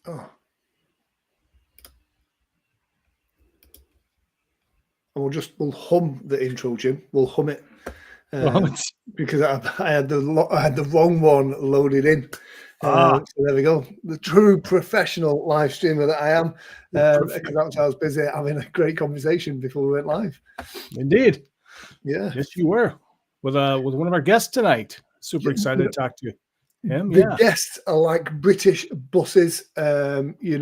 Oh. And we'll hum the intro, Jim. We'll hum it because I had the wrong one loaded in. So there we go. The true professional live streamer that I am, because that's why I was busy having a great conversation before we went live. Indeed. Yeah. Yes, you were with one of our guests tonight. Super excited to talk to him. The guests are like British buses. You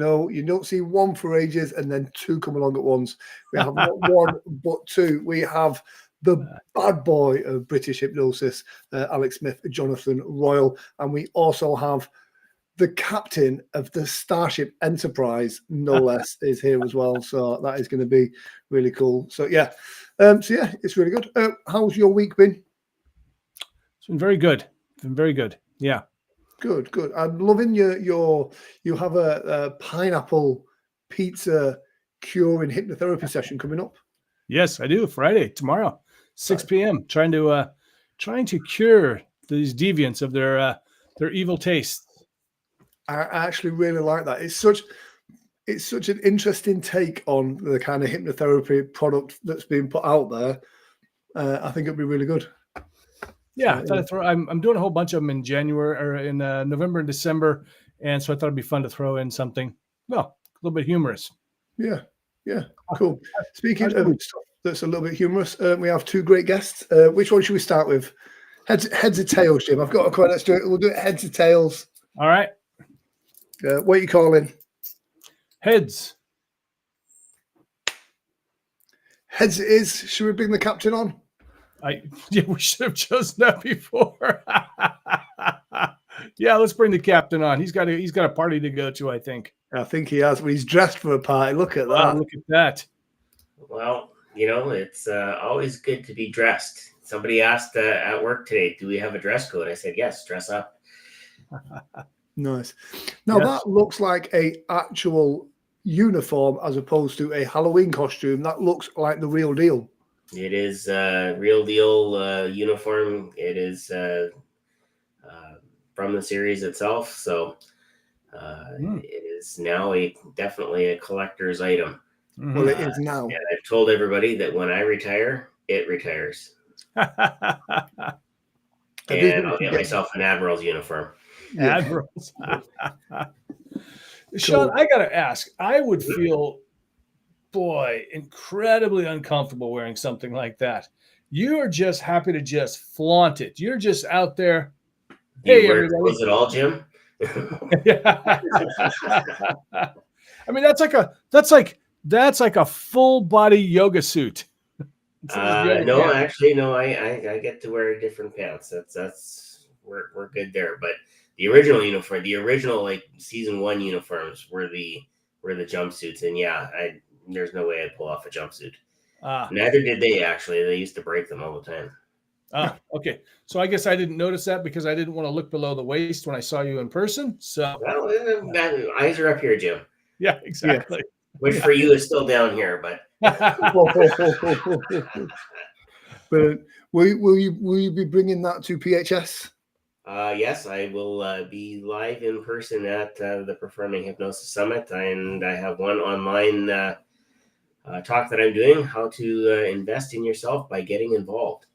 don't see one for ages and then two come along at once. We have not one but two. We have the bad boy of British hypnosis, Alex Smith, Johnathan Royle, and we also have the captain of the Starship Enterprise, no less, is here as well. So that is going to be really cool. So yeah, it's really good. How's your week been? It's been very good. Yeah. Good. I'm loving you have a pineapple pizza curing hypnotherapy session coming up. Yes, I do. Friday, tomorrow, 6 p.m. Trying to cure these deviants of their evil tastes. I actually really like that. It's such an interesting take on the kind of hypnotherapy product that's being put out there. I think it'd be really good. Yeah, I'm doing a whole bunch of them in January or in November and December, and so I thought it'd be fun to throw in something, a little bit humorous. Yeah, cool. Speaking of stuff that's a little bit humorous, we have two great guests. Which one should we start with? Heads or tails, Jim? I've got a quote. Let's do it. We'll do it heads or tails. All right. What are you calling? Heads. Heads it is. Should we bring the captain on? We should have chosen that before. Yeah, let's bring the captain on. He's got a party to go to, I think. I think he has, but he's dressed for a party. Look at that. Look at that. Well, it's always good to be dressed. Somebody asked at work today, do we have a dress code? I said, yes, dress up. Nice. Now that looks like a actual uniform as opposed to a Halloween costume. That looks like the real deal. It is real deal uniform. It is from the series itself, so it is now definitely a collector's item. Mm-hmm. Well, it is now. And I've told everybody that when I retire, it retires. And I'll get myself an Admiral's uniform. Admirals. Sean, I got to ask, I would feel, incredibly uncomfortable wearing something like that. You are just happy to just flaunt it. You're just out there. Hey, everybody. Was it all, Jim? I mean, that's like a full body yoga suit. No, actually, no. I get to wear different pants. We're good there. But the original uniform, the original like season 1 uniforms were the jumpsuits, and there's no way I'd pull off a jumpsuit. Neither did they actually. They used to break them all the time. Okay. So I guess I didn't notice that because I didn't want to look below the waist when I saw you in person. So eyes are up here, Jim. Yeah, exactly. Yeah. Which for you is still down here, but. But will you be bringing that to PHS? Yes, I will be live in person at the Performing Hypnosis Summit, and I have one online talk that I'm doing, how to invest in yourself by getting involved.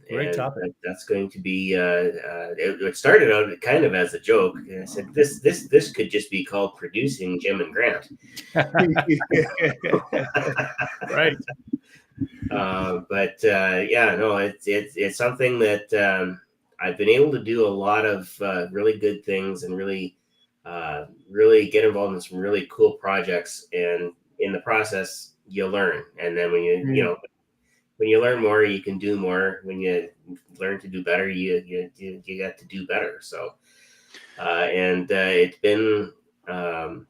Great topic. That's going to be. It started out kind of as a joke. And I said this could just be called producing Jim and Grant. Right. It's something that I've been able to do a lot of really good things and really get involved in some really cool projects. And in the process, you learn. And then when when you learn more, you can do more. When you learn to do better, you get to do better. So, it's been, I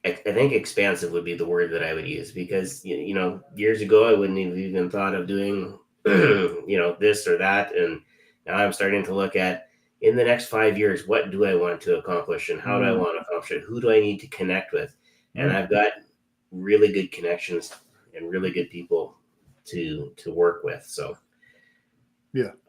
think expansive would be the word that I would use, because, years ago, I wouldn't have even thought of doing, this or that. And now I'm starting to look at, in the next 5 years, what do I want to accomplish and how do I want to accomplish it? Who do I need to connect with? And I've got really good connections and really good people to work with. So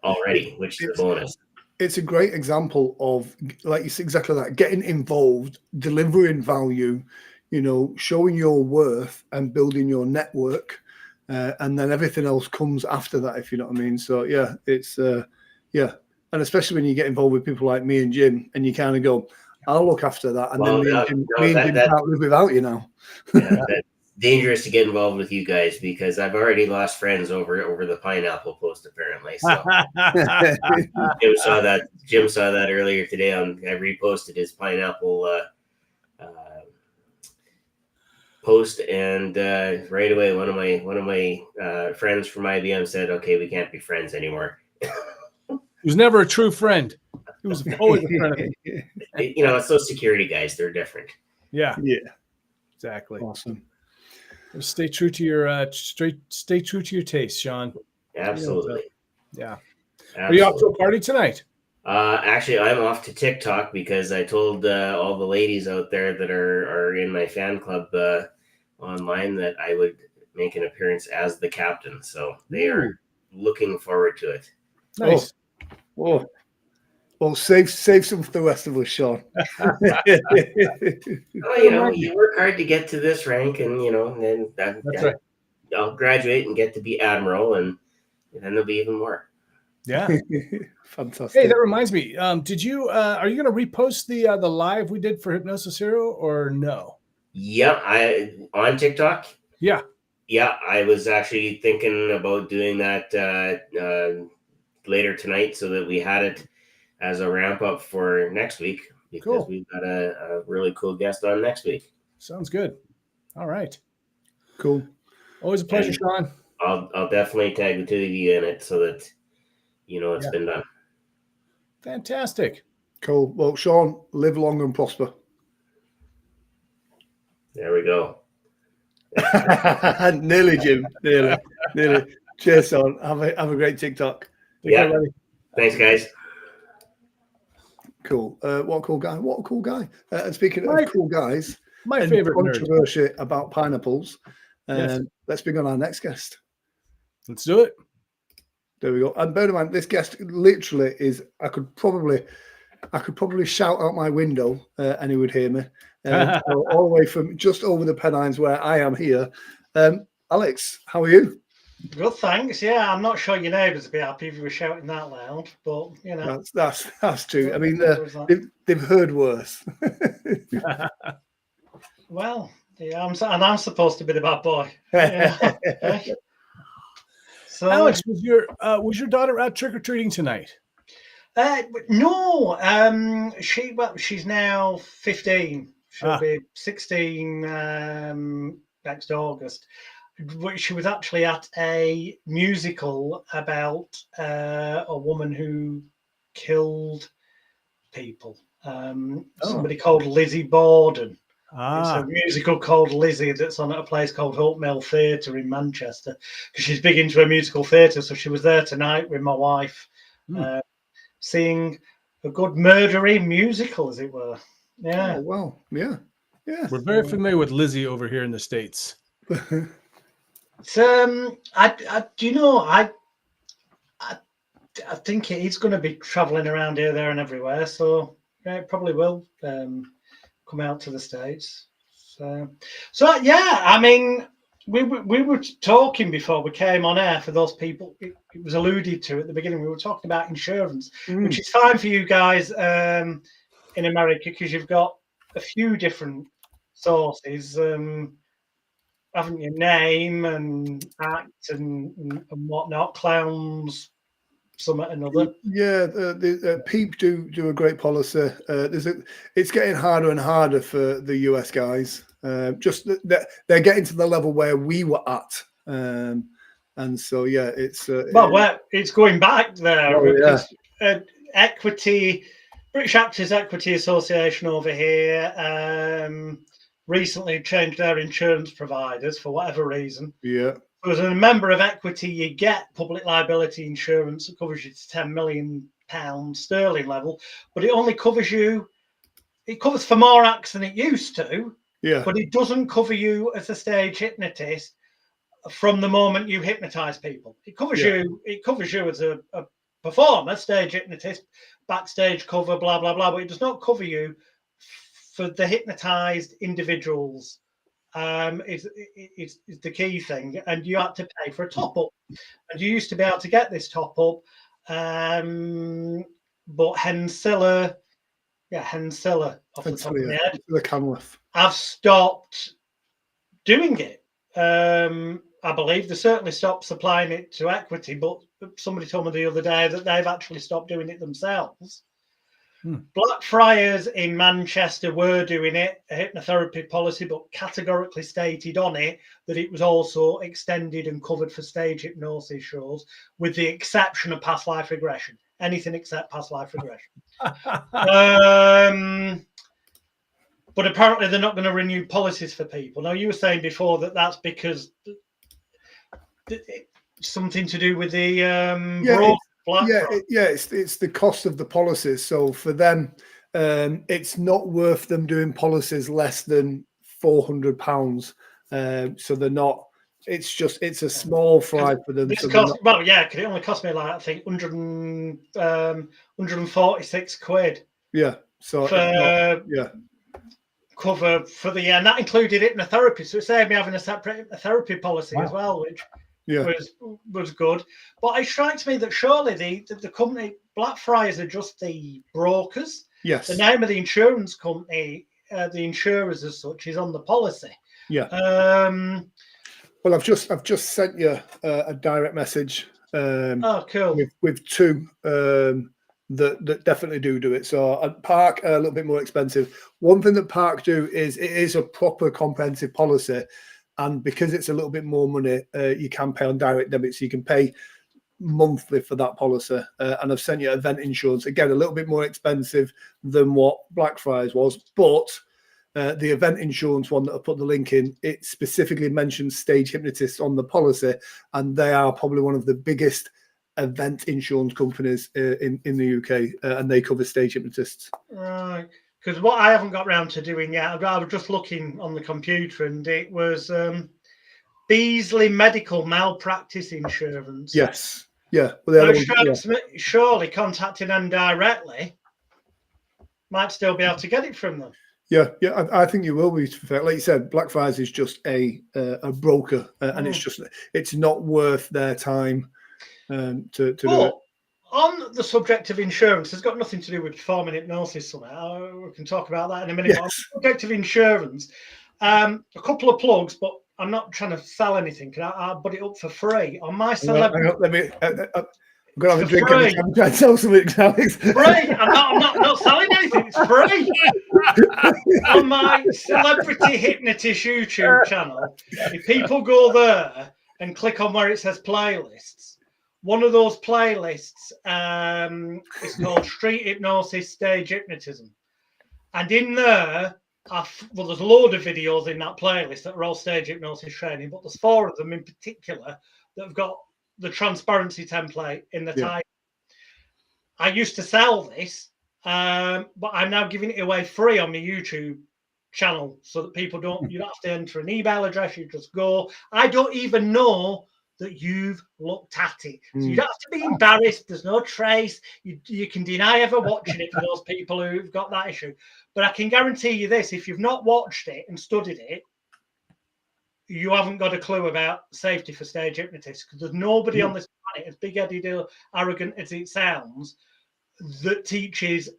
already, which is a bonus. it's a great example of, like you said, exactly that, getting involved, delivering value, you know, showing your worth and building your network. And then everything else comes after that, if you know what I mean. So yeah, it's yeah. And especially when you get involved with people like me and Jim, and you kind of go, I'll look after that. And then me and Jim can't live without you now. Yeah, that's dangerous to get involved with you guys, because I've already lost friends over the pineapple post, apparently. So Jim saw that earlier today. I reposted his pineapple post, and right away one of my friends from IBM said, "Okay, we can't be friends anymore." He was never a true friend. He was always a friend of me. You know, it's those security guys. They're different. Yeah. Yeah. Exactly. Awesome. Stay true to your stay true to your taste, Sean. Absolutely. Yeah. Absolutely. Are you off to a party tonight? Actually, I'm off to TikTok because I told all the ladies out there that are in my fan club online that I would make an appearance as the captain. So they are looking forward to it. Nice. Oh. Well, save some for the rest of us, Sean. Oh, you know, you work hard to get to this rank, and you know, then that's right. I'll graduate and get to be admiral, and then there'll be even more. Yeah. Fantastic. Hey, that reminds me. Did you are you going to repost the live we did for Hypnosis Hero or no? Yeah, I on TikTok. Yeah. Yeah, I was actually thinking about doing that later tonight, so that we had it as a ramp up for next week, because we've got a really cool guest on next week. Sounds good. All right. Cool. Always a pleasure, Sean. I'll definitely tag the two of you in it so that you know it's been done. Fantastic. Cool. Well, Sean, live long and prosper. There we go. Nearly, Jim. Nearly. Cheers, Sean. Have a great TikTok. Yeah. Thanks, guys. Cool. What a cool guy. What a cool guy. And speaking of cool guys, my favorite controversy about pineapples. Let's bring on our next guest. Let's do it. There we go. And bear in mind, this guest literally is, I could probably shout out my window and he would hear me. So all the way from just over the Pennines where I am here. Alex, how are you? Good, thanks. Yeah, I'm not sure your neighbours would be happy if you were shouting that loud, but you know. That's true. I mean, they've heard worse. Well, yeah, I'm supposed to be the bad boy. Yeah. So, Alex, was your daughter out trick or treating tonight? No. She's now 15. She'll be 16 next August. She was actually at a musical about a woman who killed people. Somebody called Lizzie Borden. It's a musical called Lizzie that's on at a place called Hope Mill Theatre in Manchester, because she's big into a musical theatre. So she was there tonight with my wife, seeing a good murdery musical, as it were. Yeah. Oh, well, yeah. We're very familiar with Lizzie over here in the States. I think it's going to be traveling around here, there, and everywhere. So yeah, it probably will come out to the States. So yeah, I mean, we were talking before we came on air. For those people, it was alluded to at the beginning. We were talking about insurance, which is fine for you guys in America, because you've got a few different sources. Haven't you? Name and act and whatnot, clowns, some another. Yeah, the Peep do a great policy. It's getting harder and harder for the US guys. Just that they're getting to the level where we were at, and so yeah, it's it's going back there. Oh, yeah. Equity, British Actors Equity Association over here. Recently changed their insurance providers for whatever reason. Yeah. As a member of Equity, you get public liability insurance that covers you to £10 million sterling level, but it only covers you. It covers for more acts than it used to. Yeah. But it doesn't cover you as a stage hypnotist from the moment you hypnotize people. It covers you. It covers you as a performer, stage hypnotist, backstage cover, blah, blah, blah, but it does not cover you for the hypnotized individuals. Is the key thing, and you had to pay for a top up, and you used to be able to get this top up, but Hensilla, off the top of my head, the Canworth, I've stopped doing it. I believe they certainly stopped supplying it to Equity, but somebody told me the other day that they've actually stopped doing it themselves. Blackfriars in Manchester were doing it, a hypnotherapy policy, but categorically stated on it that it was also extended and covered for stage hypnosis shows, with the exception of past life regression. Anything except past life regression. But apparently they're not going to renew policies for people. Now, you were saying before that that's because something to do with the it's the cost of the policies. So for them, it's not worth them doing policies less than £400. So they're not. It's a small fry for them. This cost, because it only cost me like, I think 146 quid. Yeah. So cover for the year, and that included hypnotherapy. So it saved me having a separate hypnotherapy policy as well, which was good. But it strikes me that surely the company Blackfriars are just the brokers. Yes. The name of the insurance company, the insurers as such, is on the policy. Yeah. Well, I've just sent you a direct message. Cool. With two that definitely do it. So at Park, a little bit more expensive. One thing that Park do is it is a proper comprehensive policy, and because it's a little bit more money, you can pay on direct debit, so you can pay monthly for that policy. And I've sent you event insurance, again a little bit more expensive than what Blackfriars was, but the event insurance one that I put the link in, it specifically mentions stage hypnotists on the policy, and they are probably one of the biggest event insurance companies in the UK, and they cover stage hypnotists. Right, because what I haven't got round to doing yet, I was just looking on the computer, and it was Beasley Medical Malpractice Insurance. Yes, yeah. Well, surely contacting them directly might still be able to get it from them. Yeah, I think you will be. Like you said, Blackfriars is just a broker, and it's not worth their time to do it. On the subject of insurance, it's got nothing to do with performing hypnosis somehow. We can talk about that in a minute. Yes. On the subject of insurance, a couple of plugs, but I'm not trying to sell anything. I'll put it up for free on my celebrity. I'm going to have a drink every time I try to sell something. It's free. I'm not selling anything. It's free. On my Celebrity Hypnotist YouTube channel, if people go there and click on where it says playlists, one of those playlists is called Street Hypnosis Stage Hypnotism. And in there, there's a load of videos in that playlist that are all stage hypnosis training, but there's 4 of them in particular that have got the transparency template in the title. I used to sell this, but I'm now giving it away free on my YouTube channel so that people you don't have to enter an email address. You just go. I don't even know that you've looked at it. So you don't have to be embarrassed. There's no trace. You can deny ever watching it for those people who've got that issue. But I can guarantee you this, if you've not watched it and studied it, you haven't got a clue about safety for stage hypnotists, because there's nobody on this planet, as big-headed or arrogant as it sounds, that teaches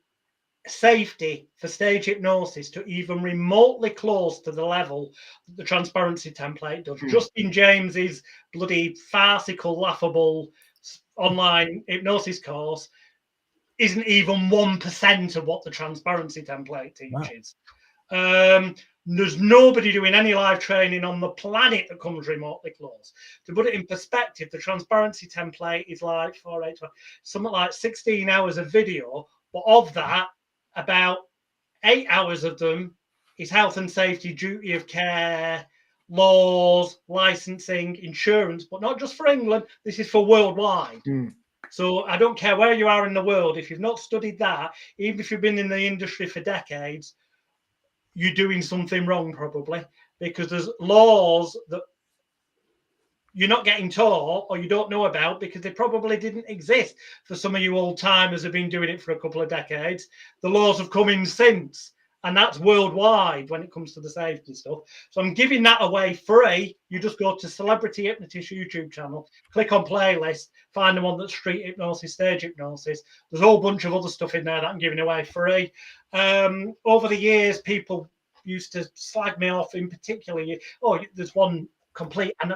safety for stage hypnosis to even remotely close to the level that the transparency template does. Justin James's bloody farcical, laughable online hypnosis course isn't even 1% of what the transparency template teaches. Wow. There's nobody doing any live training on the planet that comes remotely close. To put it in perspective, the transparency template is like something like 16 hours of video, but of that, about 8 hours of them is health and safety, duty of care, laws, licensing, insurance, but not just for England. This is for worldwide. So I don't care where you are in the world. If you've not studied that, even if you've been in the industry for decades, you're doing something wrong probably, because there's laws that you're not getting taught or you don't know about because they probably didn't exist. For some of you old timers who've been doing it for a couple of decades, the laws have come in since, and that's worldwide when it comes to the safety stuff. So I'm giving that away free. You just go to Celebrity Hypnotist YouTube channel, click on playlist, find the one that's street hypnosis, stage hypnosis. There's a whole bunch of other stuff in there that I'm giving away free. Over the years, people used to slag me off in particular. Oh, there's one complete, and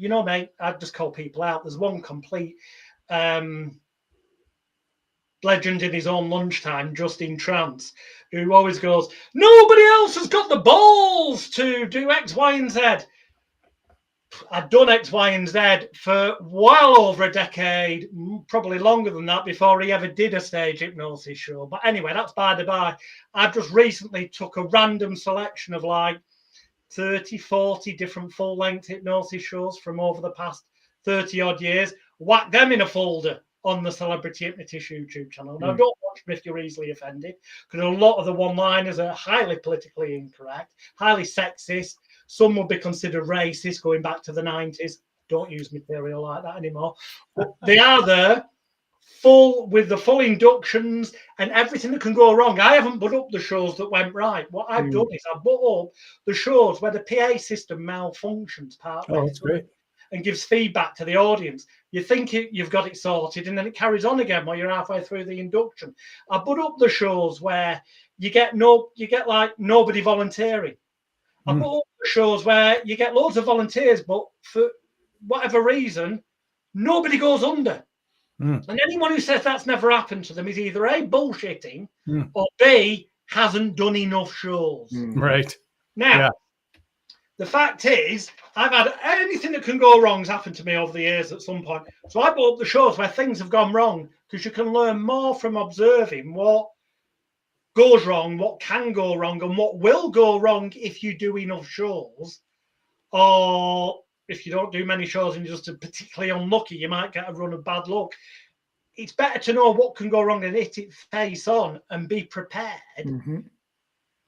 you know, mate, I'd just call people out. There's one complete legend in his own lunchtime, just in trance, who always goes, nobody else has got the balls to do X, Y, and Z. I'd done X, Y, and Z for well over a decade, probably longer than that, before he ever did a stage hypnosis show. But anyway, that's by the by. I've just recently took a random selection of like 30, 40 different full-length hypnosis shows from over the past 30 odd years, whack them in a folder on the Celebrity Hypnotist YouTube channel. Now, don't watch them if you're easily offended, because a lot of the one-liners are highly politically incorrect, highly sexist. Some would be considered racist going back to the 90s. Don't use material like that anymore. But they are there, with the full inductions and everything that can go wrong. I haven't put up the shows that went right. What I've done is I've put up the shows where the PA system malfunctions partway that's great. and gives feedback to the audience. You think you've got it sorted, and then it carries on again while you're halfway through the induction. I put up the shows where you get like nobody volunteering. I put up the shows where you get loads of volunteers, but for whatever reason, nobody goes under. And anyone who says that's never happened to them is either A, bullshitting, or B, hasn't done enough shows. Right. Now, the fact is, I've had anything that can go wrong has happened to me over the years at some point. So I brought up the shows where things have gone wrong, because you can learn more from observing what goes wrong, what can go wrong, and what will go wrong if you do enough shows, or if you don't do many shows and you're just particularly unlucky, you might get a run of bad luck. It's better to know what can go wrong and hit it face on and be prepared.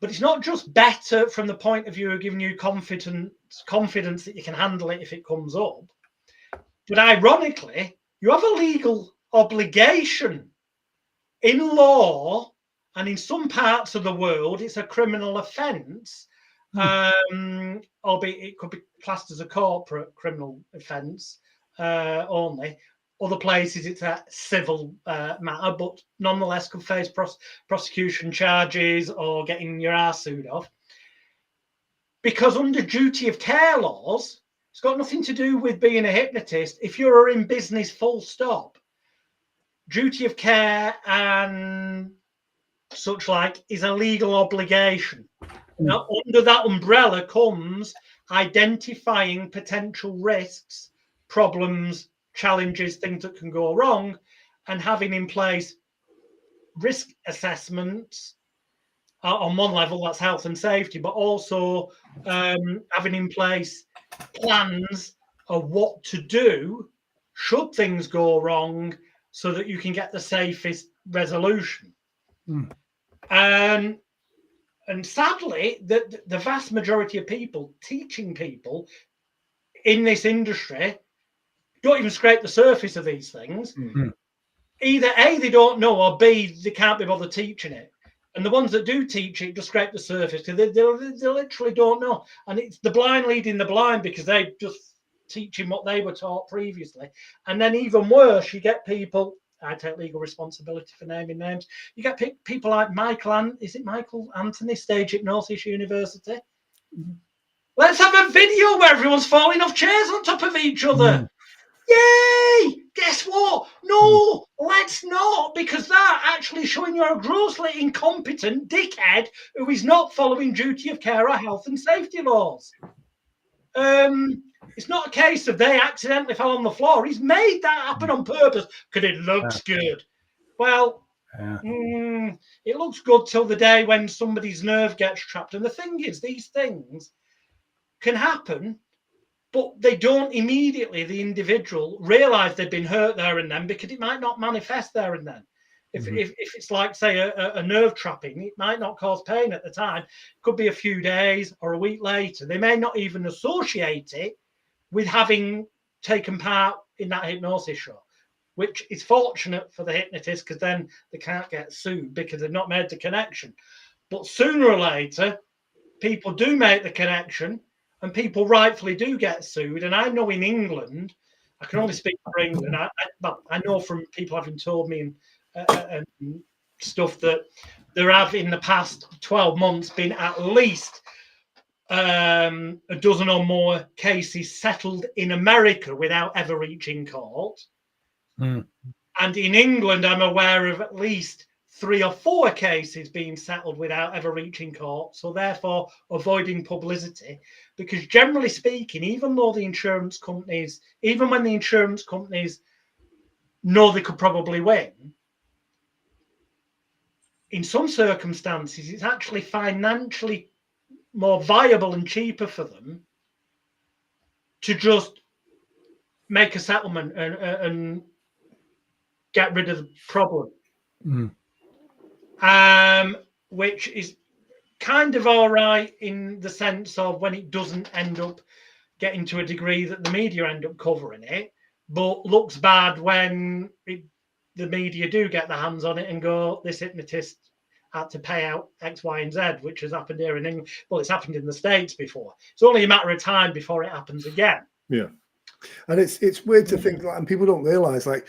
But it's not just better from the point of view of giving you confidence that you can handle it if it comes up. But ironically, you have a legal obligation in law, and in some parts of the world, it's a criminal offence. Albeit it could be classed as a corporate criminal offence only. Other places it's a civil matter, but nonetheless could face prosecution charges or getting your arse sued off. Because under duty of care laws, it's got nothing to do with being a hypnotist. If you're in business, full stop, duty of care and such like is a legal obligation. Now, under that umbrella comes identifying potential risks, problems, challenges, things that can go wrong, and having in place risk assessments on one level, that's health and safety, but also having in place plans of what to do should things go wrong so that you can get the safest resolution. And sadly, the vast majority of people teaching people in this industry don't even scrape the surface of these things. Either A, they don't know, or B, they can't be bothered teaching it. And the ones that do teach it just scrape the surface because they literally don't know. And it's the blind leading the blind because they just teaching what they were taught previously. And then even worse, you get people, I take legal responsibility for naming names. You get people like Michael Anthony, Stage Hypnosis University. Let's have a video where everyone's falling off chairs on top of each other. Yay! Guess what? No, let's not, because that actually showing you're a grossly incompetent dickhead who is not following duty of care or health and safety laws. It's not a case of they accidentally fell on the floor. He's made that happen on purpose because it looks good. Well, it looks good till the day when somebody's nerve gets trapped. And the thing is, these things can happen, but they don't immediately, the individual, realise they've been hurt there and then because it might not manifest there and then. If it's like, say, a nerve trapping, it might not cause pain at the time. It could be a few days or a week later. They may not even associate it with having taken part in that hypnosis show, which is fortunate for the hypnotist because then they can't get sued because they've not made the connection. But sooner or later, people do make the connection and people rightfully do get sued. And I know in England, I can only speak for England. I know from people having told me and stuff that there have in the past 12 months been at least a dozen or more cases settled in America without ever reaching court. And in England, I'm aware of at least 3 or 4 cases being settled without ever reaching court. So therefore, avoiding publicity, because generally speaking, even when the insurance companies know they could probably win, in some circumstances, it's actually financially more viable and cheaper for them to just make a settlement and get rid of the problem. Which is kind of all right in the sense of when it doesn't end up getting to a degree that the media end up covering it, but looks bad when the media do get their hands on it and go, this hypnotist had to pay out X, Y, and Z, which has happened here in England. Well, it's happened in the States before. It's only a matter of time before it happens again. Yeah. And it's weird to think, and people don't realize, like,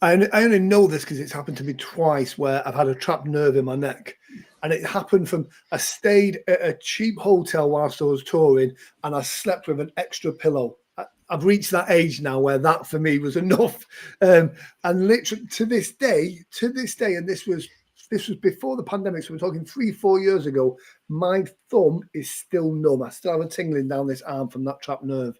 I only know this because it's happened to me twice where I've had a trapped nerve in my neck. And it happened from, I stayed at a cheap hotel whilst I was touring and I slept with an extra pillow. I've reached that age now where that for me was enough. And literally to this day, and this was before the pandemic, so we're talking 3-4 years ago, my thumb is still numb. I still have a tingling down this arm from that trapped nerve.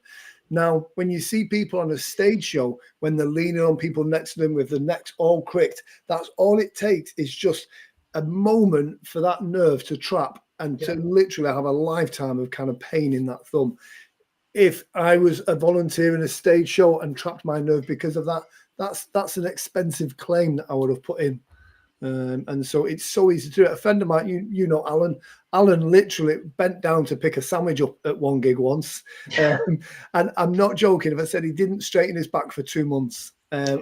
Now, when you see people on a stage show, when they're leaning on people next to them with the necks all cricked, that's all it takes is just a moment for that nerve to trap and to literally have a lifetime of kind of pain in that thumb. If I was a volunteer in a stage show and trapped my nerve because of that, that's an expensive claim that I would have put in. And so it's so easy to do it. A friend of mine, you know, Alan literally bent down to pick a sandwich up at one gig once. And I'm not joking if I said he didn't straighten his back for 2 months.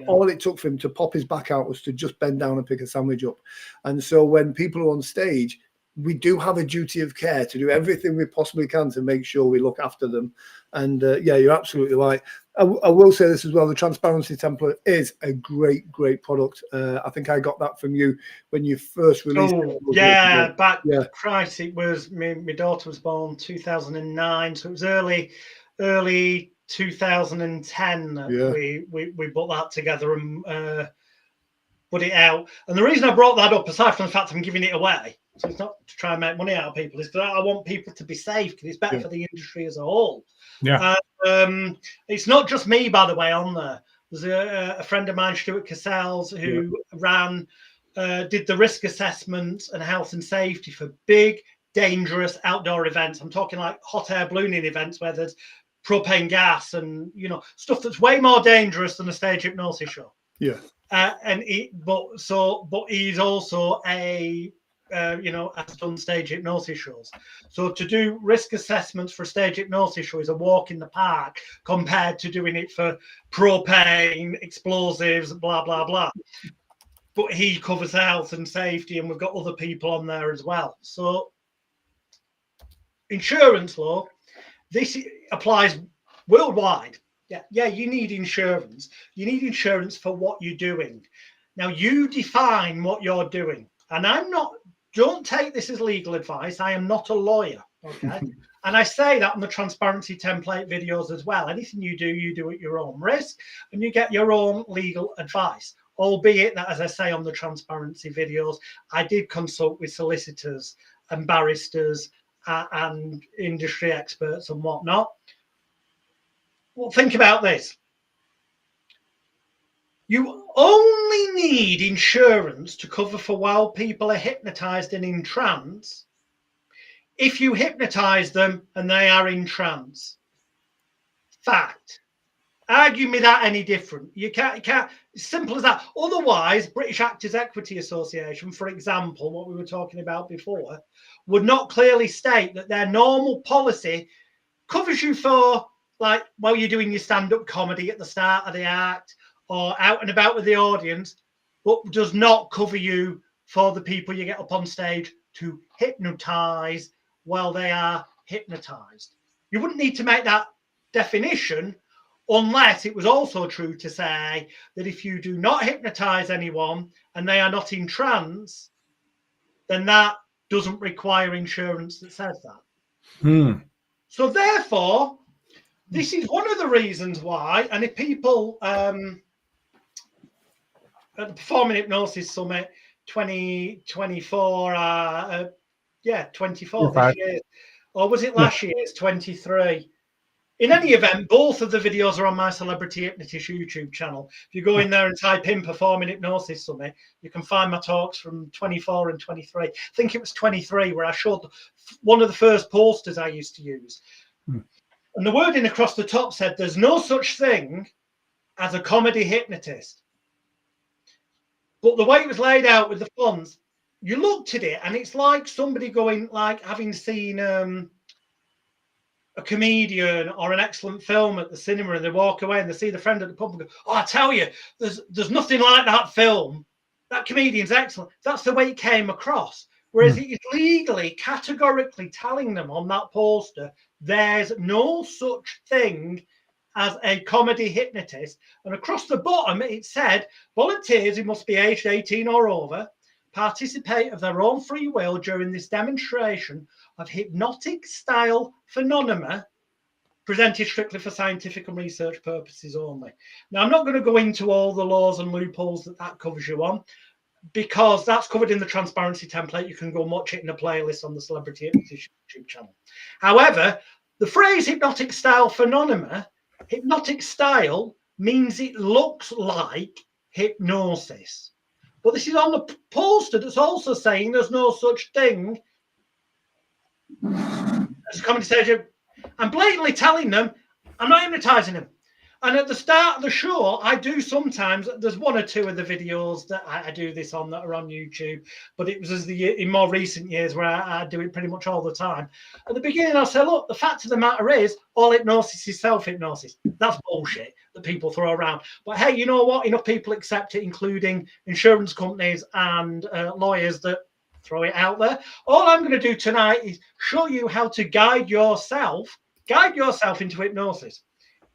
All it took for him to pop his back out was to just bend down and pick a sandwich up. And so when people are on stage, we do have a duty of care to do everything we possibly can to make sure we look after them. And yeah, you're absolutely right. I will say this as well. The transparency template is a great product. I think I got that from you when you first released it. Christ, it was my daughter was born 2009, so it was early 2010 that we put that together and put it out. And the reason I brought that up, aside from the fact I'm giving it away, so it's not to try and make money out of people, is that I want people to be safe because it's better for the industry as a whole. Yeah. It's not just me, by the way, on there. There's a friend of mine, Stuart Cassells, who did the risk assessments and health and safety for big, dangerous outdoor events. I'm talking like hot air ballooning events where there's propane gas and, you know, stuff that's way more dangerous than a stage hypnosis show. Yeah. But he's also has done stage hypnosis shows. So to do risk assessments for a stage hypnosis show is a walk in the park compared to doing it for propane, explosives, blah, blah, blah. But he covers health and safety, and we've got other people on there as well. So insurance law, this applies worldwide. Yeah, you need insurance. You need insurance for what you're doing. Now, you define what you're doing. And don't take this as legal advice. I am not a lawyer, okay? And I say that on the transparency template videos as well. Anything you do at your own risk, and you get your own legal advice. Albeit that, as I say on the transparency videos, I did consult with solicitors and barristers and industry experts and whatnot. Well, think about this. You only need insurance to cover for while people are hypnotized and in trance if you hypnotize them and they are in trance. Fact. Argue me that any different. You can't, simple as that. Otherwise, British Actors Equity Association, for example, what we were talking about before, would not clearly state that their normal policy covers you for like while you're doing your stand-up comedy at the start of the act or out and about with the audience, but does not cover you for the people you get up on stage to hypnotize while they are hypnotized. You wouldn't need to make that definition unless it was also true to say that if you do not hypnotize anyone and they are not in trance, then that doesn't require insurance that says that. So therefore, this is one of the reasons why, and if people at the Performing Hypnosis Summit 2024, 24 this year, or was it last year? It's 23. In any event, both of the videos are on my Celebrity Hypnotist YouTube channel. If you go in there and type in Performing Hypnosis Summit, you can find my talks from 24 and 23. I think it was 23 where I showed one of the first posters I used to use. And the wording across the top said, there's no such thing as a comedy hypnotist. But the way it was laid out with the fonts, you looked at it and it's like somebody going, like having seen a comedian or an excellent film at the cinema, and they walk away and they see the friend at the pub and go, oh, I tell you, there's nothing like that film. That comedian's excellent. That's the way it came across. Whereas it is legally, categorically telling them on that poster, there's no such thing as a comedy hypnotist. And across the bottom, it said, volunteers who must be aged 18 or over participate of their own free will during this demonstration of hypnotic style phenomena presented strictly for scientific and research purposes only. Now, I'm not going to go into all the laws and loopholes that covers you on, because that's covered in the transparency template. You can go and watch it in a playlist on the Celebrity Hypnotist YouTube channel. However, the phrase hypnotic style phenomena, hypnotic style means it looks like hypnosis. But this is on the poster that's also saying there's no such thing as a comedy stage. I'm blatantly telling them I'm not hypnotizing them. And at the start of the show, I do sometimes, there's one or two of the videos that I do this on that are on YouTube, but it was in more recent years where I do it pretty much all the time. At the beginning, I'll say, look, the fact of the matter is, all hypnosis is self-hypnosis. That's bullshit that people throw around. But hey, you know what? Enough people accept it, including insurance companies and lawyers that throw it out there. All I'm going to do tonight is show you how to guide yourself into hypnosis.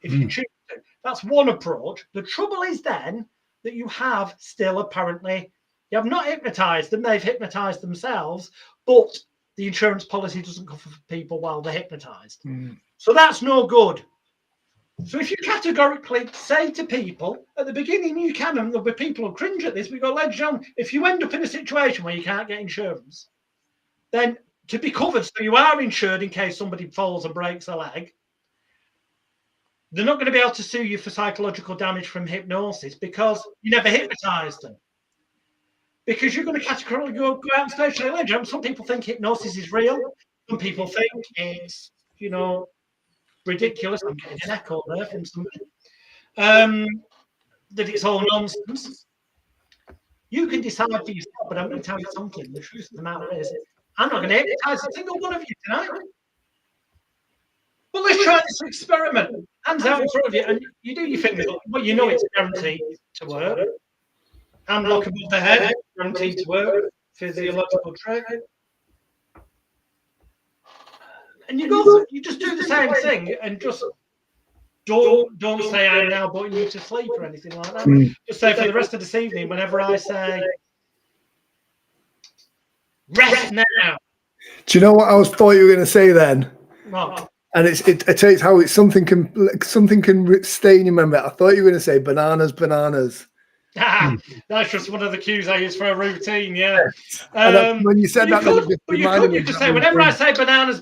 If you choose to. That's one approach. The trouble is then that you have still apparently, you have not hypnotized them, they've hypnotized themselves, but the insurance policy doesn't cover for people while they're hypnotized. So that's no good. So if you categorically say to people at the beginning, you can, and there'll be people who cringe at this, we go, ladies and gentlemen, if you end up in a situation where you can't get insurance, then to be covered so you are insured in case somebody falls and breaks a leg, they're not going to be able to sue you for psychological damage from hypnosis because you never hypnotized them. Because you're going to categorically go out on stage and say, some people think hypnosis is real. Some people think it's, ridiculous. I'm getting an echo there from somebody. That it's all nonsense. You can decide for yourself, but I'm going to tell you something. The truth of the matter is, I'm not going to hypnotize a single one of you tonight. Well, let's try this experiment. Hands out in front of you, and you do your fingers up. Well, you know it's guaranteed to work. Hand lock above the head, guaranteed to work. Physiological trick. And you just do the same thing, and just don't say I'm now putting you to sleep or anything like that. Just say for the rest of this evening, whenever I say rest now. Do you know what I thought you were going to say then? What? And it takes how it's something can stay in your memory. I thought you were going to say bananas. That's just one of the cues I use for a routine. Yeah. When you said that, you could say whenever I say bananas,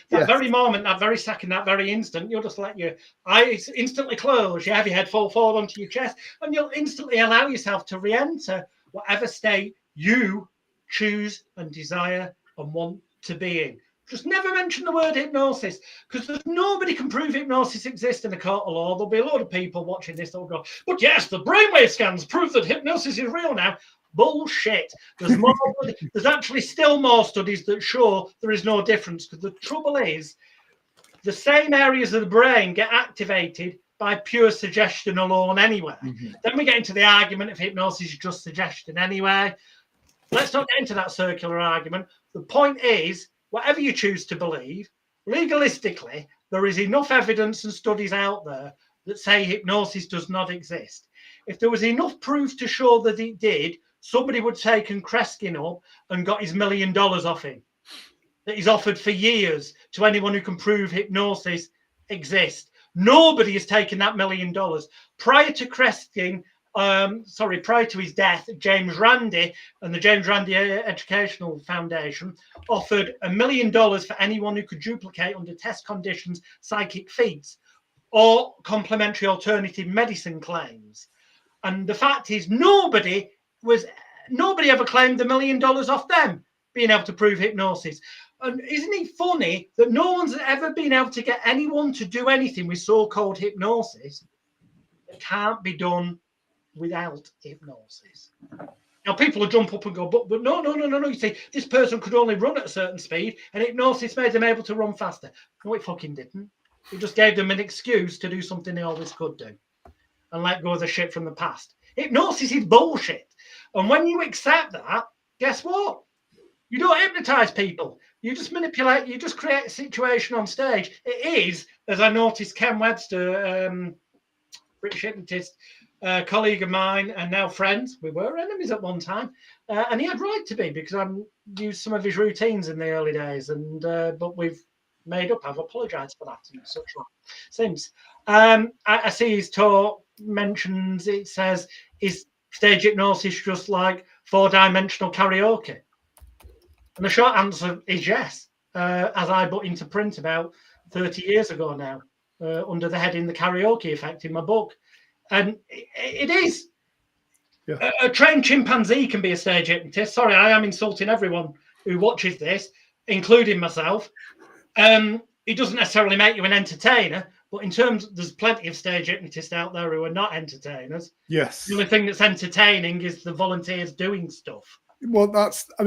that very moment, that very second, that very instant, you'll just let your eyes instantly close. You have your head fall onto your chest, and you'll instantly allow yourself to re-enter whatever state you choose and desire and want to be in. Just never mention the word hypnosis, because nobody can prove hypnosis exists in a court of law. There'll be a lot of people watching this that will go, but yes, the brainwave scans prove that hypnosis is real now. Bullshit. There's actually still more studies that show there is no difference, because the trouble is, the same areas of the brain get activated by pure suggestion alone anyway. Then we get into the argument of hypnosis is just suggestion anyway. Let's not get into that circular argument. The point is, whatever you choose to believe, legalistically, there is enough evidence and studies out there that say hypnosis does not exist. If there was enough proof to show that it did, somebody would have taken Kreskin up and got his $1 million off him that he's offered for years to anyone who can prove hypnosis exists. Nobody has taken that $1 million. Prior to Kreskin, prior to his death, James Randi and the James Randi Educational Foundation offered $1 million for anyone who could duplicate under test conditions psychic feats or complementary alternative medicine claims. And the fact is, nobody ever claimed $1 million off them being able to prove hypnosis. And isn't it funny that no one's ever been able to get anyone to do anything with so-called hypnosis that can't be done without hypnosis? Now, people will jump up and go, but no. You see, this person could only run at a certain speed, and hypnosis made them able to run faster. No, it fucking didn't. It just gave them an excuse to do something they always could do and let go of the shit from the past. Hypnosis is bullshit. And when you accept that, guess what? You don't hypnotize people. You just manipulate. You just create a situation on stage. It is, as I noticed, Ken Webster, British hypnotist, colleague of mine, and now friends. We were enemies at one time, and he had right to be because I used some of his routines in the early days, and but we've made up. I've apologised for that and such like. Since I see his talk mentions, it says, is stage hypnosis just like 4-dimensional karaoke? And the short answer is yes, as I put into print about 30 years ago now, under the heading The Karaoke Effect in my book. And it is. Yeah. A trained chimpanzee can be a stage hypnotist. Sorry, I am insulting everyone who watches this, including myself. It doesn't necessarily make you an entertainer, but in terms, there's plenty of stage hypnotists out there who are not entertainers. Yes. The only thing that's entertaining is the volunteers doing stuff. Well, that's a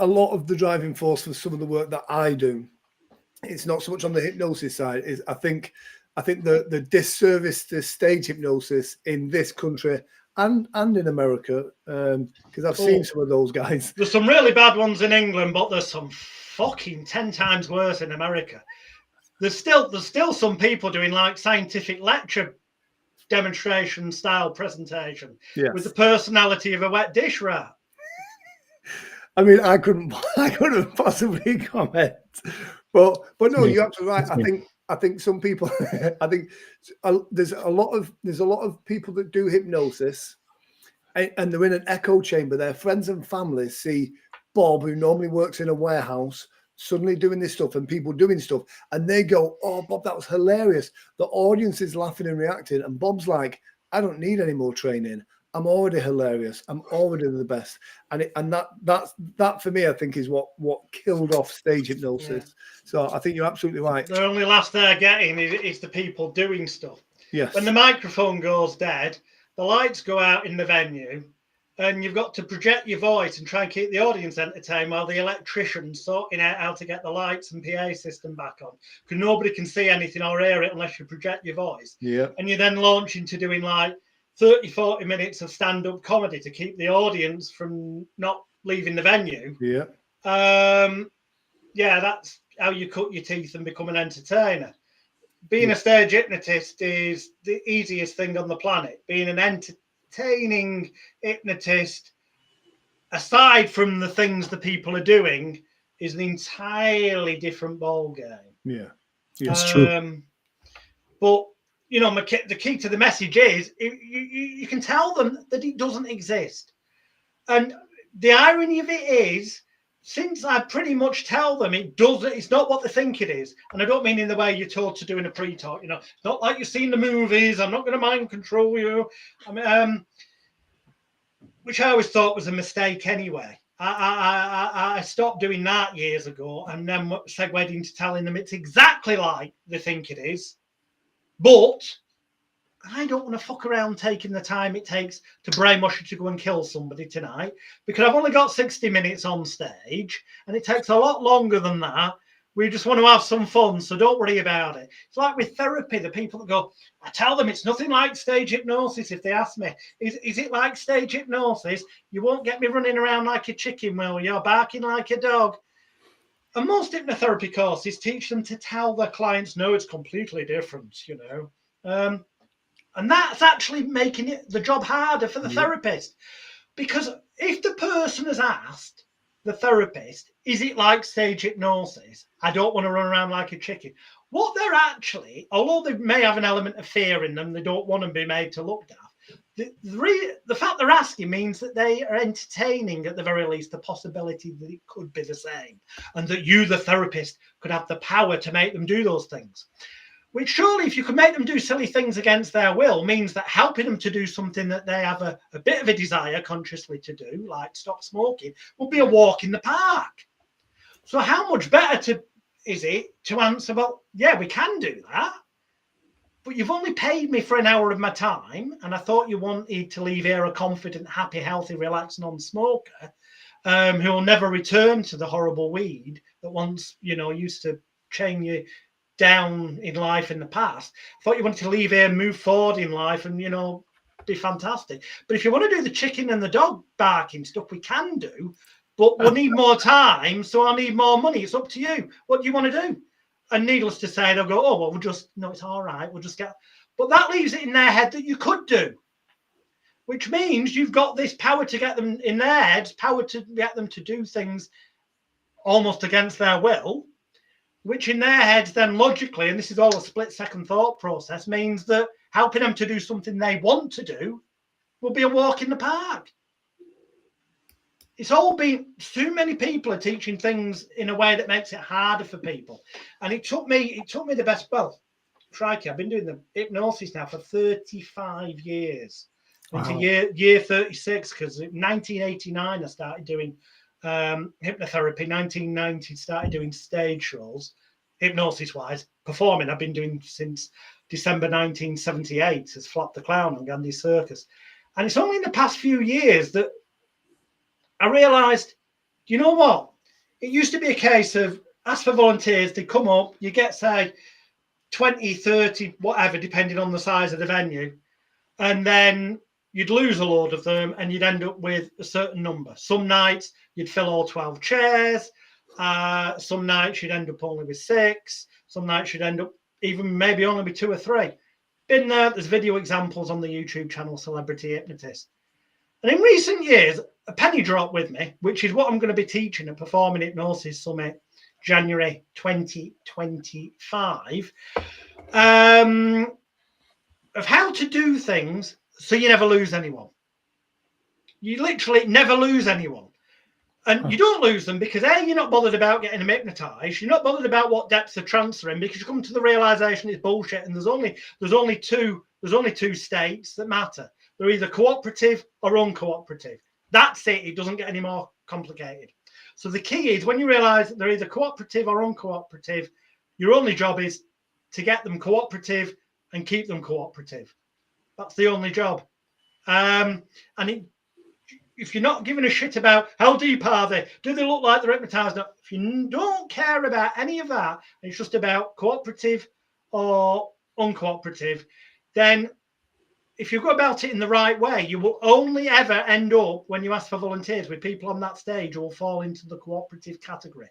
lot of the driving force for some of the work that I do. It's not so much on the hypnosis side. I think the disservice to stage hypnosis in this country and in America, because I've seen some of those guys. There's some really bad ones in England, but there's some fucking 10 times worse in America. There's still some people doing like scientific lecture demonstration style presentation with the personality of a wet dish rat. I mean, I couldn't possibly comment, but no, you're absolutely right. I think some people, I think there's a lot of people that do hypnosis, and they're in an echo chamber. Their friends and family see Bob, who normally works in a warehouse, suddenly doing this stuff and people doing stuff, and they go, "Oh, Bob, that was hilarious." The audience is laughing and reacting, and Bob's like, "I don't need any more training. I'm already hilarious. I'm already the best." And that for me, I think, is what killed off stage hypnosis. Yeah. So I think you're absolutely right. The only laugh they're getting is the people doing stuff. Yes. When the microphone goes dead, the lights go out in the venue, and you've got to project your voice and try and keep the audience entertained while the electrician's sorting out how to get the lights and PA system back on. Because nobody can see anything or hear it unless you project your voice. Yeah. And you then launch into doing like 30, 40 minutes of stand-up comedy to keep the audience from not leaving the venue. Yeah. That's how you cut your teeth and become an entertainer. Being a stage hypnotist is the easiest thing on the planet. Being an entertaining hypnotist, aside from the things the people are doing, is an entirely different ball game. Yeah. It's true. But you know, the key to the message is you can tell them that it doesn't exist. And the irony of it is, since I pretty much tell them it doesn't, it's not what they think it is. And I don't mean in the way you're taught to do in a pre-talk, you know, it's not like you've seen the movies. I'm not going to mind control you. I mean, which I always thought was a mistake anyway. I stopped doing that years ago and then segued into telling them it's exactly like they think it is. But I don't want to fuck around taking the time it takes to brainwash you to go and kill somebody tonight, because I've only got 60 minutes on stage and it takes a lot longer than that. We just want to have some fun, so don't worry about it. It's like with therapy, the people that go, I tell them it's nothing like stage hypnosis. If they ask me, is it like stage hypnosis? You won't get me running around like a chicken, will you? Or barking like a dog. And most hypnotherapy courses teach them to tell their clients, no, it's completely different, you know. And that's actually making the job harder for the therapist. Because if the person has asked the therapist, is it like stage hypnosis? I don't want to run around like a chicken. What they're actually, although they may have an element of fear in them, they don't want to be made to look daft. The fact they're asking means that they are entertaining, at the very least, the possibility that it could be the same, and that you, the therapist, could have the power to make them do those things. Which surely, if you can make them do silly things against their will, means that helping them to do something that they have a bit of a desire consciously to do, like stop smoking, will be a walk in the park. So how much better is it to answer, well, yeah, we can do that, but you've only paid me for an hour of my time, and I thought you wanted to leave here a confident, happy, healthy, relaxed non-smoker who will never return to the horrible weed that once, you know, used to chain you down in life in the past. I thought you wanted to leave here, move forward in life, and, you know, be fantastic. But if you want to do the chicken and the dog barking stuff, we can do, but we'll need more time, so I'll need more money. It's up to you. What do you want to do? And needless to say, they'll go, oh, well, we'll just, no, it's all right. We'll just get, but that leaves it in their head that you could do, which means you've got this power to get them in their heads, power to get them to do things almost against their will, which in their heads then logically, and this is all a split-second thought process, means that helping them to do something they want to do will be a walk in the park. It's all been, too many people are teaching things in a way that makes it harder for people. And it took me the best, well, crikey, I've been doing the hypnosis now for 35 years. Wow. Into year 36, because in 1989 I started doing hypnotherapy. 1990 started doing stage shows, hypnosis-wise. Performing I've been doing since December 1978 as Flap the Clown on Gandhi's Circus. And it's only in the past few years that I realised, you know what? It used to be a case of ask for volunteers, they come up, you get, say, 20, 30, whatever, depending on the size of the venue. And then you'd lose a load of them and you'd end up with a certain number. Some nights you'd fill all 12 chairs. Some nights you'd end up only with 6. Some nights you'd end up even maybe only with 2 or 3. Been there. There's video examples on the YouTube channel Celebrity Hypnotist. And in recent years, a penny dropped with me, which is what I'm going to be teaching at Performing Hypnosis Summit, January 2025, of how to do things so you never lose anyone. You literally never lose anyone. And you don't lose them because A, you're not bothered about getting them hypnotized. You're not bothered about what depths of trance they're in, because you come to the realization it's bullshit, and there's only two states that matter. They're either cooperative or uncooperative. That's it. It doesn't get any more complicated. So the key is when you realize that they're either cooperative or uncooperative, your only job is to get them cooperative and keep them cooperative. That's the only job. If you're not giving a shit about how deep are they, do they look like they're hypnotized? No, if you don't care about any of that, and it's just about cooperative or uncooperative, then if you go about it in the right way, you will only ever end up, when you ask for volunteers, with people on that stage who will fall into the cooperative category.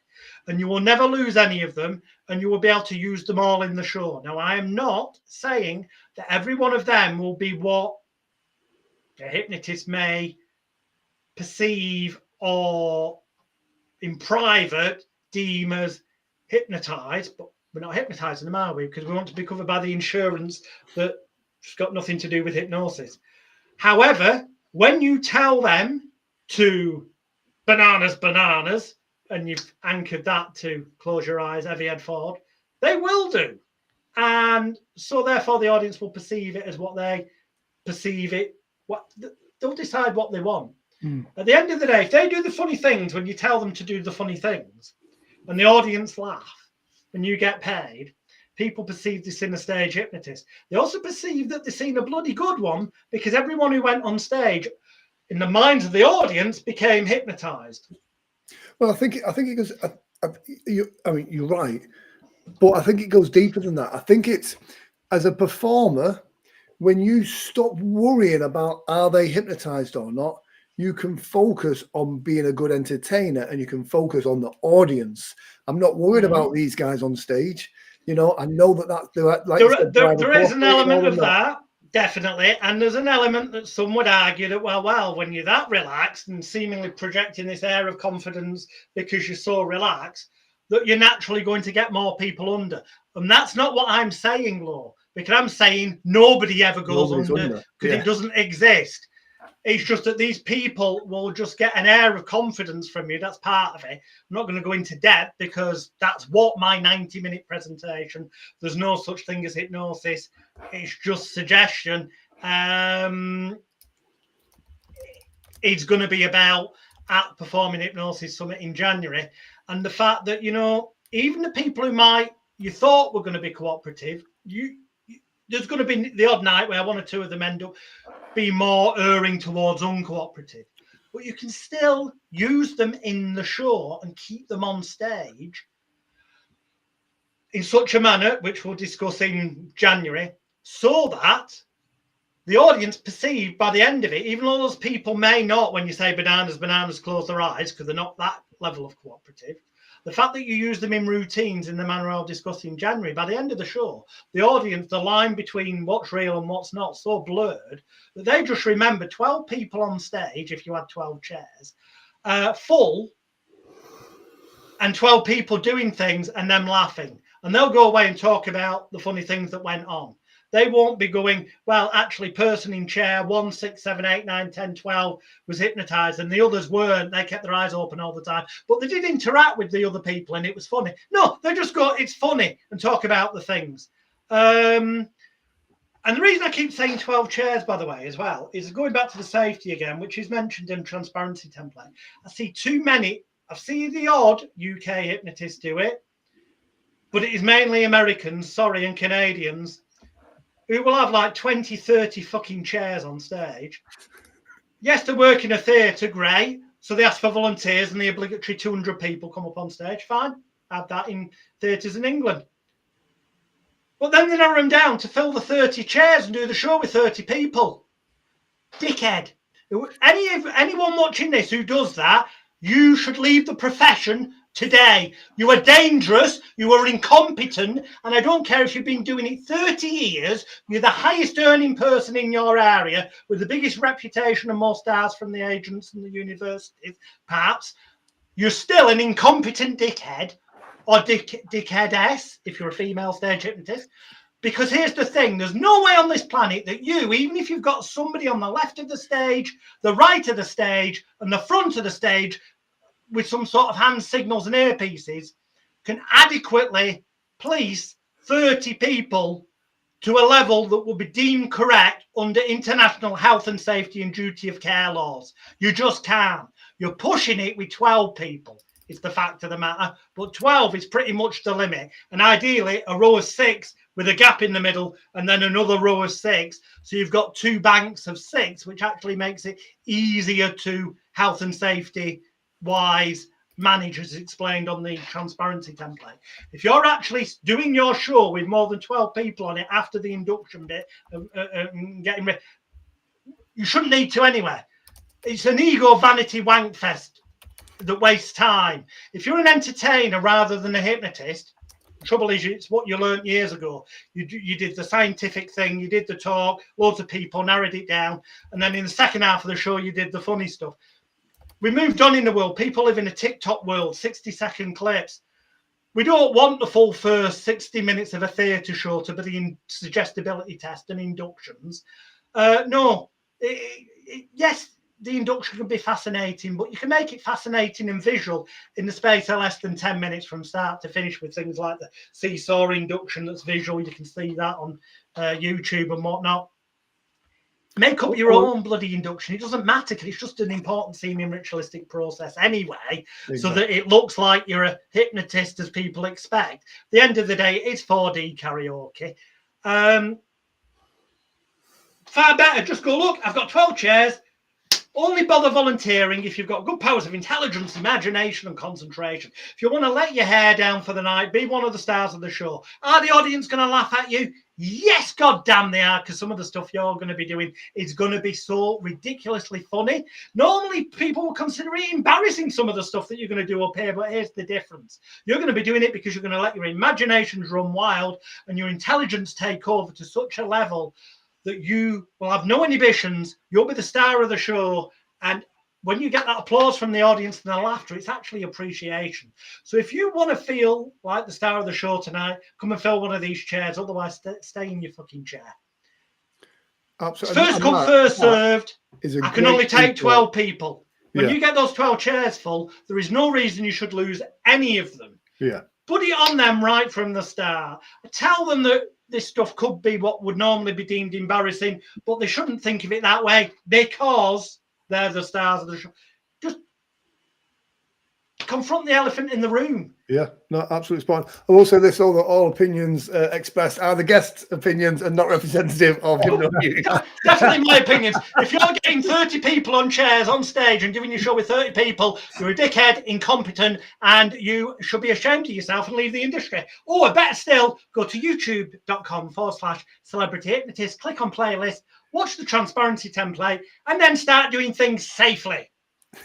And you will never lose any of them, and you will be able to use them all in the show. Now, I am not saying that every one of them will be what a hypnotist may perceive or in private deem as hypnotized, but we're not hypnotizing them, are we? Because we want to be covered by the insurance that it's got nothing to do with hypnosis. However, when you tell them to bananas, and you've anchored that to close your eyes, heavy head forward, they will do. And so therefore the audience will perceive it as what they perceive it. They'll decide what they want. At the end of the day, if they do the funny things when you tell them to do the funny things, and the audience laugh and you get paid, people perceive they've seen a stage hypnotist. They also perceive that they've seen a bloody good one, because everyone who went on stage, in the minds of the audience, became hypnotized. Well, I think it goes. I mean, you're right, but I think it goes deeper than that. I think it's, as a performer, when you stop worrying about are they hypnotized or not, you can focus on being a good entertainer, and you can focus on the audience. I'm not worried about these guys on stage. You know, I know that there is an element of that, definitely, and there's an element that some would argue that, well, when you're that relaxed and seemingly projecting this air of confidence because you're so relaxed, that you're naturally going to get more people under. And that's not what I'm saying, Law, because I'm saying nobody ever goes under, because it doesn't exist. It's just that these people will just get an air of confidence from you. That's part of it. I'm not going to go into depth, because that's what my 90-minute presentation. There's no such thing as hypnosis. It's just suggestion. It's going to be about at Performing Hypnosis Summit in January. And the fact that, you know, even the people who you thought were going to be cooperative, there's going to be the odd night where one or two of them end up be more erring towards uncooperative, but you can still use them in the show and keep them on stage in such a manner, which we'll discuss in January, so that the audience perceive by the end of it, even though those people may not, when you say bananas close their eyes, because they're not that level of cooperative, the fact that you use them in routines in the manner I'll discuss in January, by the end of the show, the audience, the line between what's real and what's not, so blurred that they just remember 12 people on stage, if you had 12 chairs, full, and 12 people doing things and them laughing. And they'll go away and talk about the funny things that went on. They won't be going, well, actually, person in chair 1, 6, 7, 8, 9, 10, 12 was hypnotized and the others weren't. They kept their eyes open all the time. But they did interact with the other people and it was funny. No, they just go, it's funny, and talk about the things. And the reason I keep saying 12 chairs, by the way, as well, is going back to the safety again, which is mentioned in transparency template. I see too many. I've seen the odd UK hypnotists do it, but it is mainly Americans, and Canadians, who will have like 20, 30 fucking chairs on stage. Yes, they work in a theatre, great. So they ask for volunteers and the obligatory 200 people come up on stage. Fine. Have that in theatres in England. But then they narrow them down to fill the 30 chairs and do the show with 30 people. Dickhead. Anyone watching this who does that, you should leave the profession today. You are dangerous, you are incompetent, and I don't care if you've been doing it 30 years, you're the highest earning person in your area with the biggest reputation and more stars from the agents and the universities, perhaps. You're still an incompetent dickhead, or dickheadess, if you're a female stage hypnotist. Because here's the thing, there's no way on this planet that you, even if you've got somebody on the left of the stage, the right of the stage, and the front of the stage, with some sort of hand signals and earpieces, can adequately police 30 people to a level that will be deemed correct under international health and safety and duty of care laws. You just can't. You're pushing it with 12 people. It's the fact of the matter. But 12 is pretty much the limit. And ideally, a row of 6 with a gap in the middle and then another row of 6. So you've got 2 banks of 6, which actually makes it easier to health and safety wise manage, as explained on the transparency template. If you're actually doing your show with more than 12 people on it after the induction bit, getting ready, you shouldn't need to anyway. It's an ego vanity wank fest that wastes time. If you're an entertainer rather than a hypnotist, the trouble is it's what you learned years ago. You did the scientific thing, you did the talk, loads of people narrowed it down, and then in the second half of the show you did the funny stuff. We moved on in the world. People live in a TikTok world, 60-second clips. We don't want the full first 60 minutes of a theatre show to be the suggestibility test and inductions. No. Yes, the induction can be fascinating, but you can make it fascinating and visual in the space of less than 10 minutes from start to finish with things like the seesaw induction that's visual. You can see that on YouTube and whatnot. Make up your own bloody induction. It doesn't matter because it's just an important seeming ritualistic process anyway, so that it looks like you're a hypnotist as people expect. At the end of the day, it's 4D karaoke. Far better, just go, look, I've got 12 chairs. Only bother volunteering if you've got good powers of intelligence, imagination, and concentration. If you want to let your hair down for the night, be one of the stars of the show. Are the audience going to laugh at you? Yes, goddamn they are, because some of the stuff you're going to be doing is going to be so ridiculously funny. Normally, people will consider it embarrassing, some of the stuff that you're going to do up here, but here's the difference. You're going to be doing it because you're going to let your imaginations run wild and your intelligence take over to such a level that you will have no inhibitions. You'll be the star of the show. And when you get that applause from the audience and the laughter, it's actually appreciation. So if you want to feel like the star of the show tonight, come and fill one of these chairs. Otherwise, stay in your fucking chair. Absolutely. First come, first served. I can only take 12 people. When you get those 12 chairs full, there is no reason you should lose any of them. Yeah. Put it on them right from the start. Tell them that this stuff could be what would normally be deemed embarrassing, but they shouldn't think of it that way because they're the stars of the show. Just confront the elephant in the room. Yeah, no, absolutely spot on. I will say this: all opinions expressed are the guest's opinions and not representative of Hypno. Definitely my opinions. If you're getting 30 people on chairs on stage and doing your show with 30 people, you're a dickhead, incompetent, and you should be ashamed of yourself and leave the industry. Or better still, go to youtube.com/celebrity hypnotist, click on playlist, watch the transparency template, and then start doing things safely.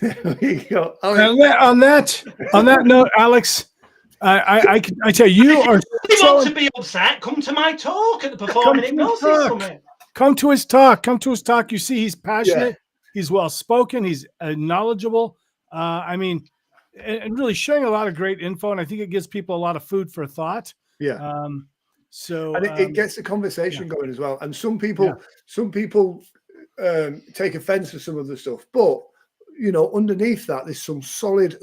There you go. On that note, Alex, I tell you, if you want to be upset, come to my talk at the Performing Hypnosis Summit. Come to his talk. You see, he's passionate. He's well spoken. He's knowledgeable. And really showing a lot of great info. And I think it gives people a lot of food for thought. Yeah. It gets the conversation going as well. And some people take offense to some of the stuff, but underneath that, there's some solid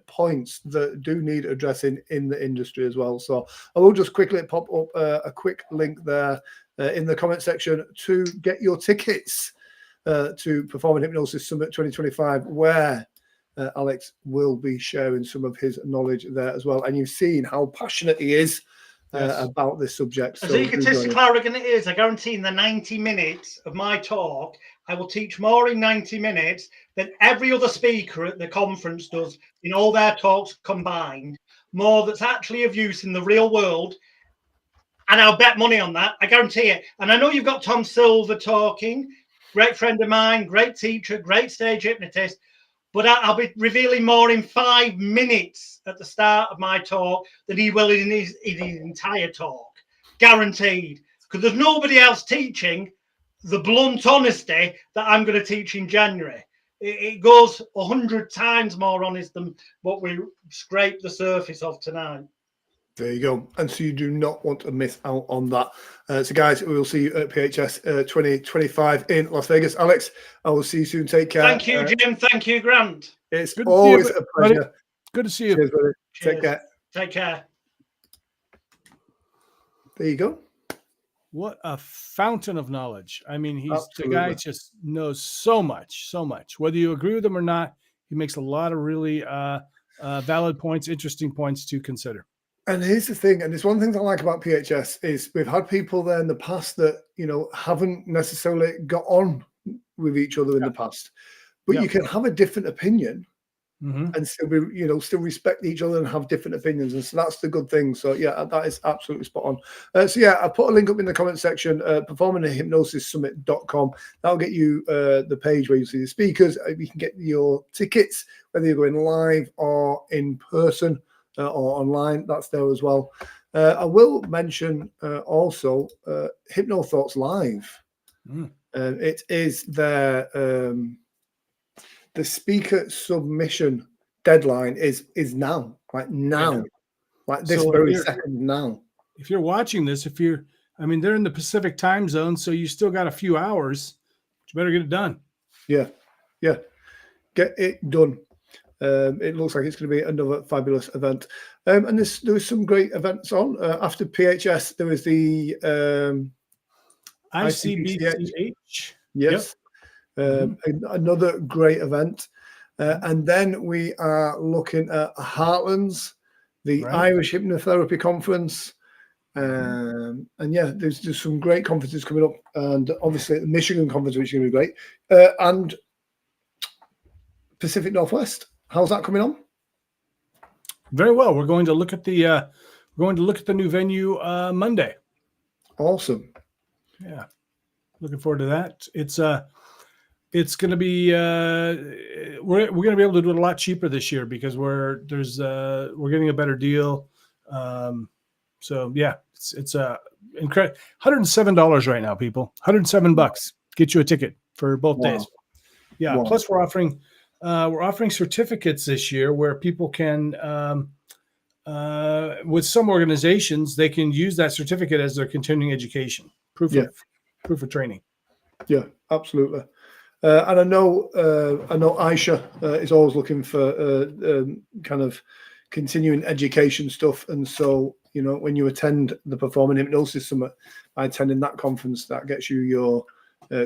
points that do need addressing in the industry as well. So I will just quickly pop up a quick link there in the comment section to get your tickets to Performing Hypnosis Summit 2025, where Alex will be sharing some of his knowledge there as well. And you've seen how passionate he is about this subject. As egotistical arrogant it is, I guarantee in the 90 minutes of my talk, I will teach more in 90 minutes than every other speaker at the conference does in all their talks combined, more that's actually of use in the real world. And I'll bet money on that. I guarantee it. And I know you've got Tom Silver talking, great friend of mine, great teacher, great stage hypnotist, but I'll be revealing more in 5 minutes at the start of my talk than he will in his entire talk. Guaranteed. Because there's nobody else teaching the blunt honesty that I'm going to teach in January. It goes 100 times more honest than what we scraped the surface of tonight. There you go. And so you do not want to miss out on that. So guys, we will see you at PHS 2025 in Las Vegas. Alex, I will see you soon. Take care. Thank you, Jim. Thank you, Grant. It's always a pleasure. Buddy. Good to see you. Cheers, buddy. Cheers. Take care. Take care. There you go. What a fountain of knowledge. I mean, Absolutely. The guy just knows so much. Whether you agree with him or not, he makes a lot of really valid points, interesting points to consider. And here's the thing, and it's one of the things I like about PHS is we've had people there in the past that, haven't necessarily got on with each other in the past, but you can have a different opinion and still be, still respect each other and have different opinions. And so that's the good thing. So yeah, that is absolutely spot on. So yeah, I put a link up in the comment section, performinghypnosissummit.com. That'll get you the page where you see the speakers. You can get your tickets, whether you're going live or in person. Or online, that's there as well. I will mention also Hypno Thoughts Live. It is their the speaker submission deadline is now, like this so very second now. If you're watching this, they're in the Pacific time zone, so you still got a few hours. But you better get it done. Yeah, get it done. It looks like it's going to be another fabulous event. And there was some great events on. After PHS, there was the ICBCH. Yes. Another great event. And then we are looking at Heartlands, the Irish Hypnotherapy Conference. And yeah, there's some great conferences coming up. And obviously the Michigan Conference, which is going to be great. And Pacific Northwest. How's that coming on? Very well. We're going to look at the new venue Monday. Awesome. Yeah, looking forward to that. It's going to be we're going to be able to do it a lot cheaper this year because we're getting a better deal. So yeah, it's incredible. $107 right now, people. $107 get you a ticket for both days. Yeah. Wow. Plus we're offering certificates this year where people can, with some organizations, they can use that certificate as their continuing education proof of training. Yeah, absolutely. And I know Aisha is always looking for kind of continuing education stuff. And so, you know, when you attend the Performing Hypnosis Summit, by attending that conference, that gets you your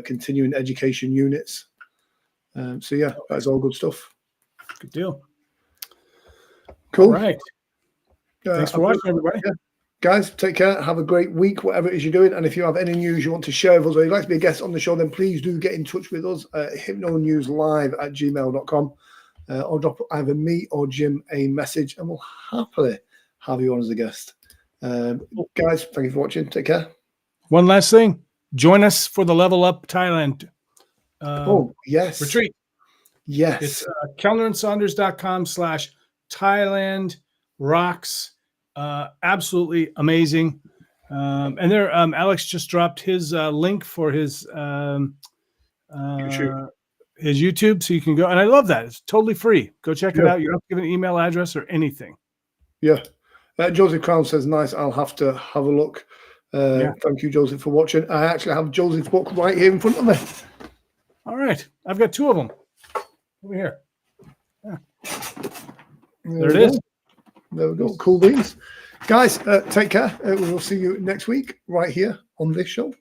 continuing education units. So yeah, that's all good stuff. Good deal. Cool. All right. Thanks for watching, everybody. Yeah. Guys, take care. Have a great week, whatever it is you're doing. And if you have any news you want to share with us or you'd like to be a guest on the show, then please do get in touch with us at hypnonewslive@gmail.com or drop either me or Jim a message and we'll happily have you on as a guest. Guys, thank you for watching. Take care. One last thing. Join us for the Level Up Thailand yes. retreat. Yes. It's kellnerandsanders.com/Thailand rocks. Absolutely amazing. And there, Alex just dropped his link for his YouTube, so you can go. And I love that. It's totally free. Go check it out. You don't have to give an email address or anything. Yeah. Joseph Crown says, nice. I'll have to have a look. Thank you, Joseph, for watching. I actually have Joseph's book right here in front of me. All right. I've got two of them over here. Yeah. There it is. There we go. Cool beans. Guys, take care. We will see you next week right here on this show.